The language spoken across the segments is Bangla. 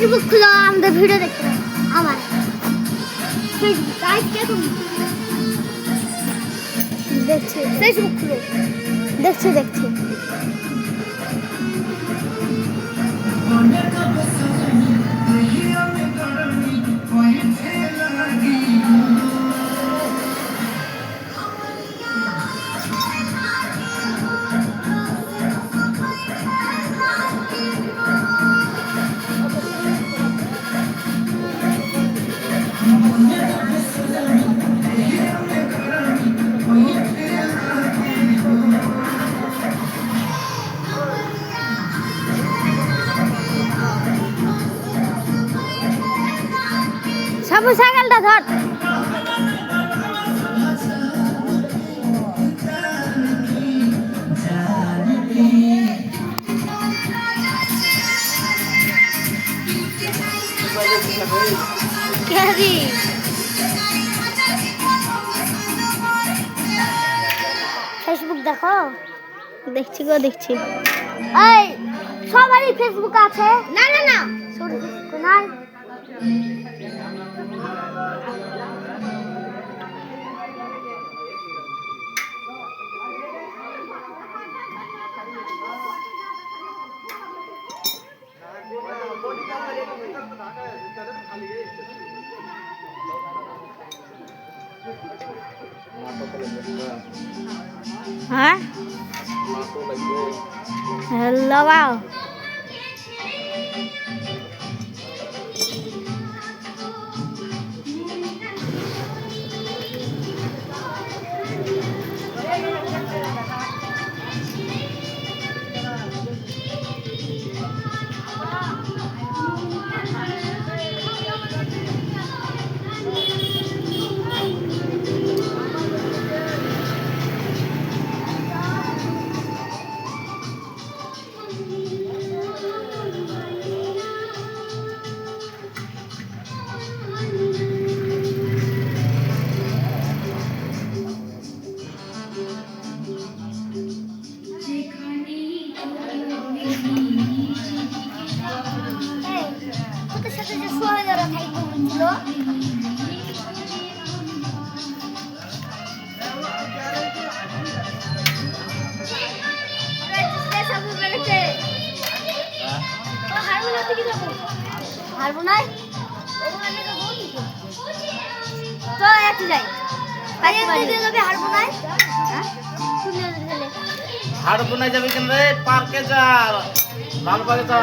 ফেসবুক খুলো আমাদের ভিডিও দেখতে আমার ফেসবুক আজকে তুমি দেখছি ফেসবুক খুলো দেখছি সাবু সাইকেলটা ধর ফেসবুক দেখো দেখছি এই সবারই ফেসবুক আছে না সরি নাই হ্যাঁ হ্যালো বাও হারবো নাই তো একটু যাই হারবো নাই যাবি কেন রে পার্কে যা লালবাগে যা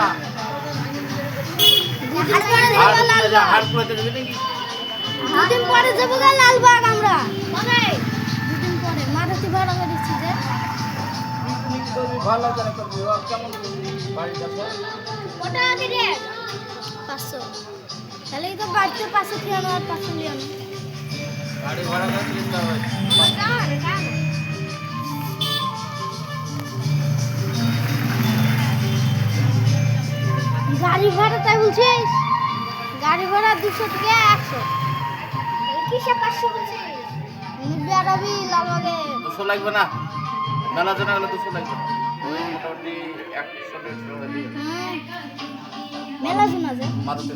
দুদিন পরে যাবো গা লালবাগ আমরা দুদিন পরে মাথাতে ভাড়া দিচ্ছি যে ভালো জানা করবি কেমন বাড়ি যাচ্ছে কত আগে রে 500 তাহলে তো বাড়িতে 500 কি আমার 500 নিয়ে আনো গাড়ি ভাড়া করে দিতে হবে গাড়ি ভাড়া তাই বলছিস গাড়ি ভাড়া 200 থেকে 100 কিসে 500 বলছিস নিবে আরবি লালবাগে 200 লাগবে না মেলা জানা গেলে 200 লাগবে ওই মোটামুটি 100 টাকা দিয়ে মেলা শোনা যায় মাদতে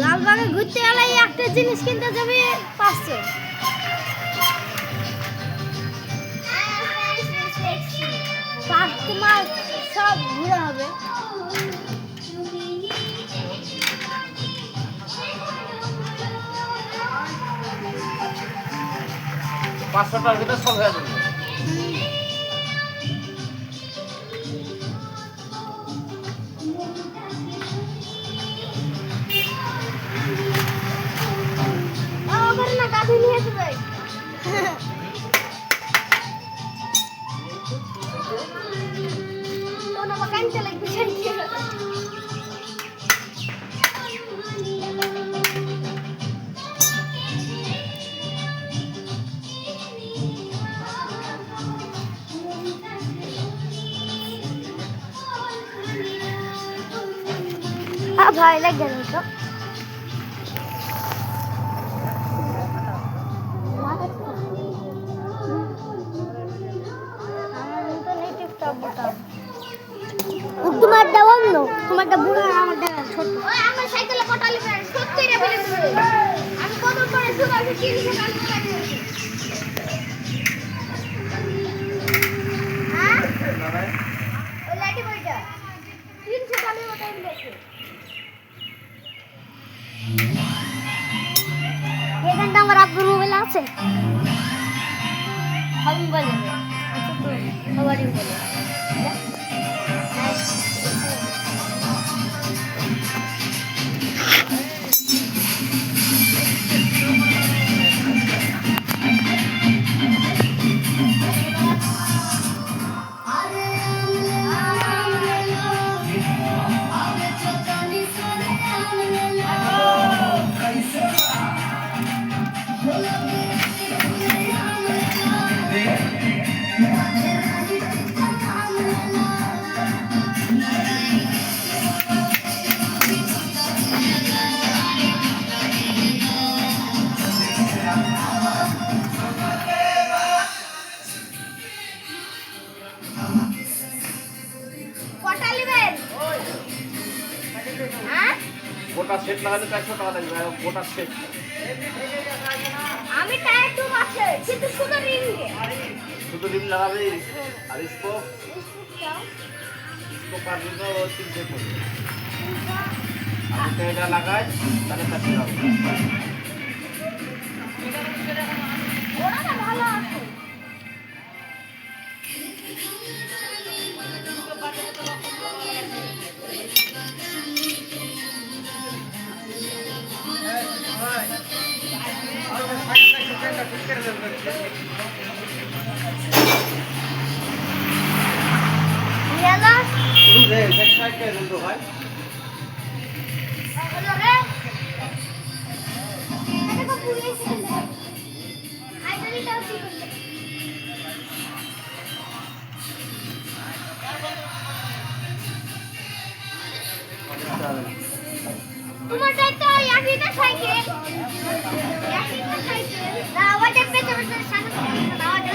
লালবাগে ঘুরতে গেলে একটা জিনিস কিনতে যাবে 500 তোমার সব ঘুরে হবে $500 ভিতরে সব হয়ে যাবে না গাড়ি নিয়ে যাবে ভয় লাগে তো তোমারটা বুড়ো আর আমারটা ছোট। ওই আমার সাইকেলে কটালি প্রায় 70 টা ফেলে দিবে। আমি কত করে শুধু আমি 30 টাকা লাগে। হ্যাঁ? ওই লাইটে বইটা 300 টাকা ওটাই দিয়েছে। এই গানটা আমার আব্বুর মোবাইলে আছে। সব মোবাইলে আছে তো সবারই মোবাইলে। কটা নেবেন? হ্যাঁ? গোটা সেট লাগালে 400 টাকা লাগবে গোটা সেট। আমি টায়ার টুব আছে কিন্তু শুধু রিং দিয়ে। শুধু রিম লাগাবে আর স্পোক পার জন্য 300 পড়বে। আমি তো এটা লাগাই তাহলে 400 টাকা। ওরা না ভালো আছে। ইয়ালা হলো রে এটা কো পুলিশ আইডেন্টিটাও ঠিক করতে তোমারটা তো ইয়াকিটা সাইকেল ইয়াকিটা সাইকেল না ওটা পেতে পেতে সামনে না ওটা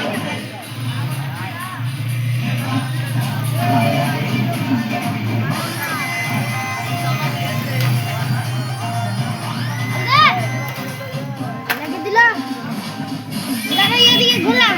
লাগিয়ে দিলাম এদিকে ঘুরলাম